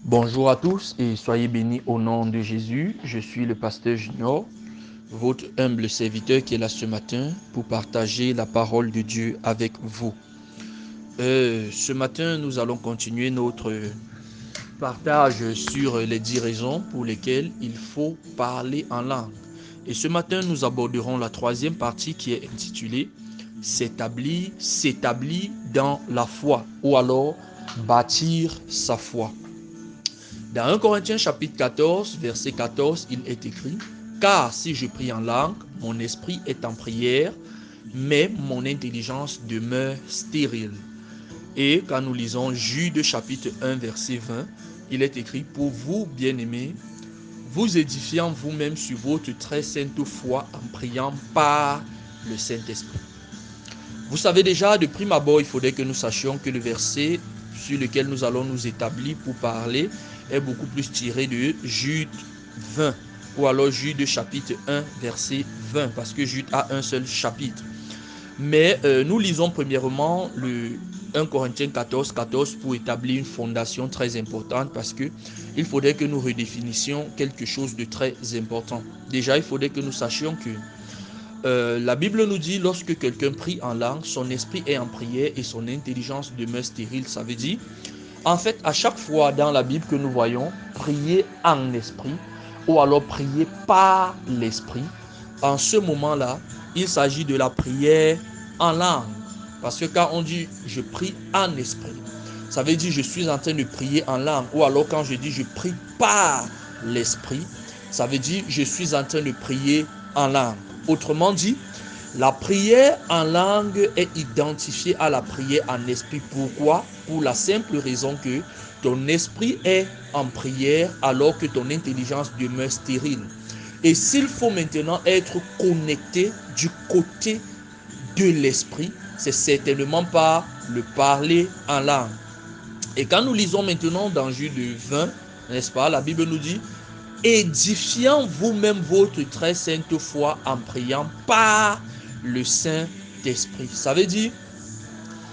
Bonjour à tous et soyez bénis au nom de Jésus. Je suis le pasteur Junior, votre humble serviteur qui est là ce matin pour partager la parole de Dieu avec vous. Ce matin, nous allons continuer notre partage sur les 10 raisons pour lesquelles il faut parler en langue. Et ce matin, nous aborderons la troisième partie qui est intitulée s'établir dans la foi ou alors bâtir sa foi. Dans 1 Corinthiens chapitre 14, verset 14, il est écrit « Car si je prie en langue, mon esprit est en prière, mais mon intelligence demeure stérile. » Et quand nous lisons Jude chapitre 1, verset 20, il est écrit « Pour vous, bien-aimés, vous édifiant vous-même sur votre très sainte foi en priant par le Saint-Esprit. » Vous savez déjà, de prime abord, il faudrait que nous sachions que le verset sur lequel nous allons nous établir pour parler est beaucoup plus tiré de Jude 20 ou alors Jude chapitre 1 verset 20 parce que Jude a un seul chapitre. Mais nous lisons premièrement le 1 Corinthiens 14, 14 pour établir une fondation très importante parce que il faudrait que nous redéfinissions quelque chose de très important. Déjà, il faudrait que nous sachions que la Bible nous dit lorsque quelqu'un prie en langue, son esprit est en prière et son intelligence demeure stérile. Ça veut dire, en fait, à chaque fois dans la Bible que nous voyons prier en esprit ou alors prier par l'esprit, en ce moment-là, il s'agit de la prière en langue. Parce que quand on dit je prie en esprit, ça veut dire je suis en train de prier en langue. Ou alors quand je dis je prie par l'esprit, ça veut dire je suis en train de prier en langue. Autrement dit, la prière en langue est identifiée à la prière en esprit. Pourquoi? Pour la simple raison que ton esprit est en prière alors que ton intelligence demeure stérile. Et s'il faut maintenant être connecté du côté de l'esprit, c'est certainement pas le parler en langue. Et quand nous lisons maintenant dans Jude 20, n'est-ce pas, la Bible nous dit édifiant vous-même votre très sainte foi en priant par le Saint-Esprit. Ça veut dire,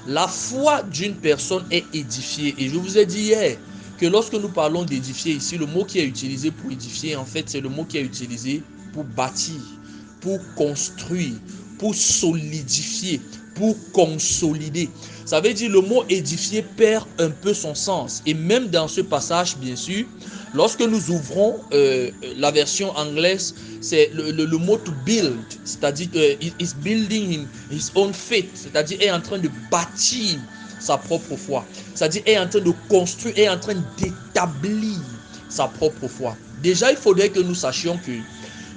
la foi d'une personne est édifiée. Et je vous ai dit hier que lorsque nous parlons d'édifier ici, le mot qui est utilisé pour édifier, en fait, c'est le mot qui est utilisé pour bâtir, pour construire, pour solidifier, pour consolider. Ça veut dire le mot édifier perd un peu son sens. Et même dans ce passage, bien sûr, lorsque nous ouvrons la version anglaise, c'est le mot to build, c'est-à-dire is building his own faith, c'est-à-dire est en train de bâtir sa propre foi, c'est-à-dire est en train de construire, est en train d'établir sa propre foi. Déjà, il faudrait que nous sachions que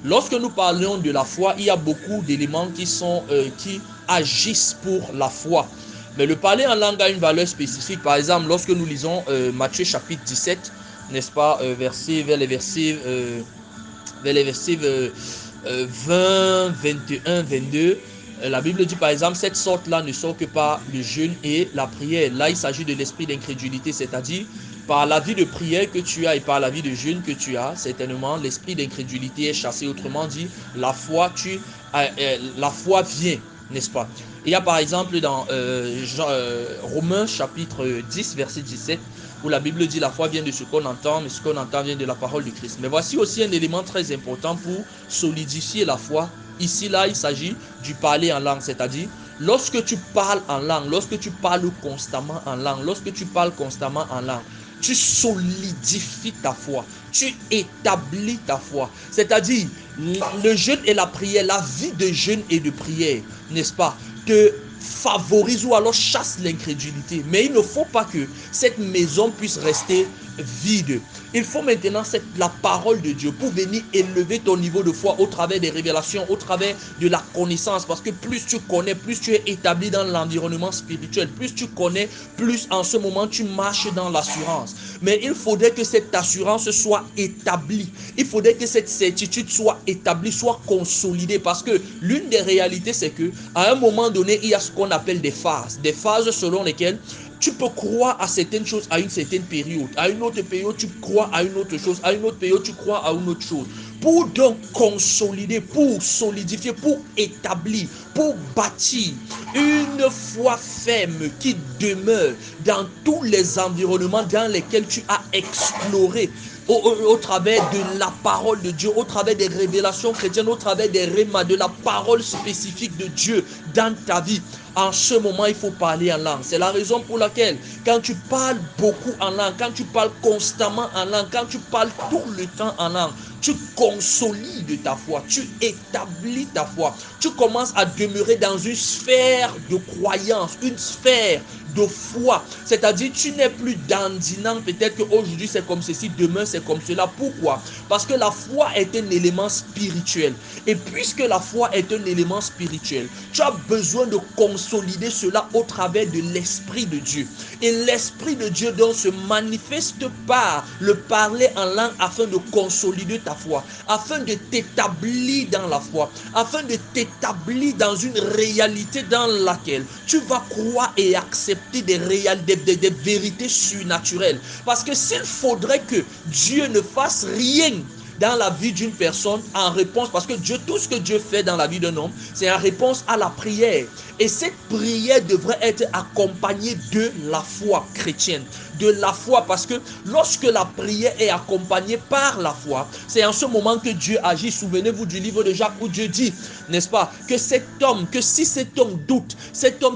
lorsque nous parlons de la foi, il y a beaucoup d'éléments qui agissent pour la foi. Mais le parler en langue a une valeur spécifique. Par exemple, lorsque nous lisons Matthieu chapitre 17, n'est-ce pas, vers les versets 20, 21, 22, la Bible dit par exemple, cette sorte-là ne sort que par le jeûne et la prière. Là, il s'agit de l'esprit d'incrédulité, c'est-à-dire par la vie de prière que tu as et par la vie de jeûne que tu as, certainement, l'esprit d'incrédulité est chassé. Autrement dit, la foi vient, n'est-ce pas? Il y a par exemple dans Romains chapitre 10, verset 17, où la Bible dit la foi vient de ce qu'on entend, mais ce qu'on entend vient de la parole du Christ. Mais voici aussi un élément très important pour solidifier la foi. Ici, là, il s'agit du parler en langue, c'est-à-dire lorsque tu parles en langue, lorsque tu parles constamment en langue, lorsque tu parles constamment en langue, tu solidifies ta foi, tu établis ta foi. C'est-à-dire, le jeûne et la prière, la vie de jeûne et de prière, n'est-ce pas, te favorise ou alors chasse l'incrédulité. Mais il ne faut pas que cette maison puisse rester vide. Il faut maintenant la parole de Dieu pour venir élever ton niveau de foi au travers des révélations, au travers de la connaissance. Parce que plus tu connais, plus tu es établi dans l'environnement spirituel. Plus tu connais, plus en ce moment tu marches dans l'assurance. Mais il faudrait que cette assurance soit établie. Il faudrait que cette certitude soit établie, soit consolidée. Parce que l'une des réalités, c'est que à un moment donné, il y a ce qu'on appelle des phases. Des phases selon lesquelles tu peux croire à certaines choses à une certaine période. À une autre période, tu crois à une autre chose. À une autre période, tu crois à une autre chose. pour donc consolider, pour solidifier, pour établir, pour bâtir une foi ferme qui demeure dans tous les environnements dans lesquels tu as exploré au travers de la parole de Dieu, au travers des révélations chrétiennes, au travers des rémas, de la parole spécifique de Dieu dans ta vie. En ce moment, il faut parler en langue. C'est la raison pour laquelle, quand tu parles beaucoup en langue, quand tu parles constamment en langue, quand tu parles tout le temps en langue, tu consolides ta foi, tu établis ta foi, tu commences à demeurer dans une sphère de croyance, une sphère de foi. C'est-à-dire, tu n'es plus dandinant, peut-être qu'aujourd'hui c'est comme ceci, demain c'est comme cela. Pourquoi? Parce que la foi est un élément spirituel. Et puisque la foi est un élément spirituel, tu as besoin de consolider cela au travers de l'Esprit de Dieu. Et l'Esprit de Dieu donc se manifeste par le parler en langue afin de consolider ta foi, afin de t'établir dans la foi, afin de t'établir dans une réalité dans laquelle tu vas croire et accepter des vérités surnaturelles. Parce que s'il faudrait que Dieu ne fasse rien dans la vie d'une personne en réponse, parce que Dieu, tout ce que Dieu fait dans la vie d'un homme, c'est en réponse à la prière. Et cette prière devrait être accompagnée de la foi chrétienne. De la foi, parce que lorsque la prière est accompagnée par la foi, c'est en ce moment que Dieu agit. Souvenez-vous du livre de Jacques où Dieu dit, n'est-ce pas, que cet homme, que si cet homme doute,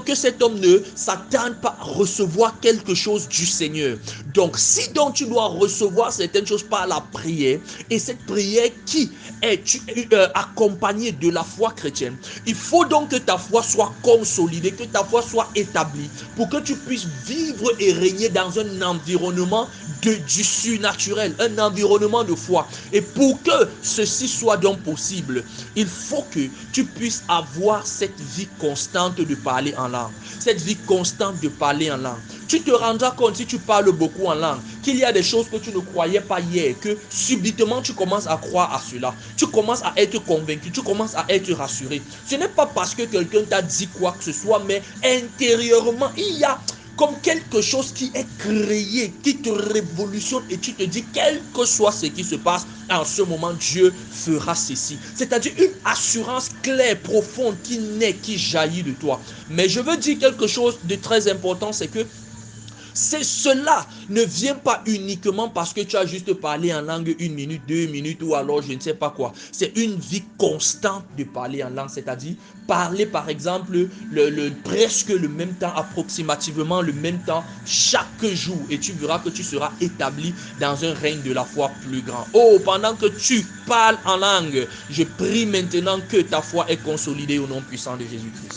que cet homme ne s'attende pas à recevoir quelque chose du Seigneur. Donc, si donc tu dois recevoir certaines choses par la prière, et cette prière qui est accompagnée de la foi chrétienne, il faut donc que ta foi soit consolidée, que ta foi soit établie, pour que tu puisses vivre et régner dans un environnement du surnaturel, un environnement de foi. Et pour que ceci soit donc possible, il faut que tu puisses avoir cette vie constante de parler en langue, cette vie constante de parler en langue. Tu te rendras compte, si tu parles beaucoup en langue, qu'il y a des choses que tu ne croyais pas hier, que subitement tu commences à croire à cela. Tu commences à être convaincu, tu commences à être rassuré. Ce n'est pas parce que quelqu'un t'a dit quoi que ce soit, mais intérieurement, il y a comme quelque chose qui est créé, qui te révolutionne et tu te dis, quel que soit ce qui se passe, en ce moment, Dieu fera ceci. C'est-à-dire une assurance claire, profonde, qui naît, qui jaillit de toi. Mais je veux dire quelque chose de très important, c'est que cela ne vient pas uniquement parce que tu as juste parlé en langue 1 minute, 2 minutes ou alors je ne sais pas quoi. C'est une vie constante de parler en langue, c'est-à-dire parler par exemple presque le même temps, approximativement le même temps chaque jour, et tu verras que tu seras établi dans un règne de la foi plus grand. Oh, pendant que tu parles en langue, je prie maintenant que ta foi est consolidée au nom puissant de Jésus-Christ.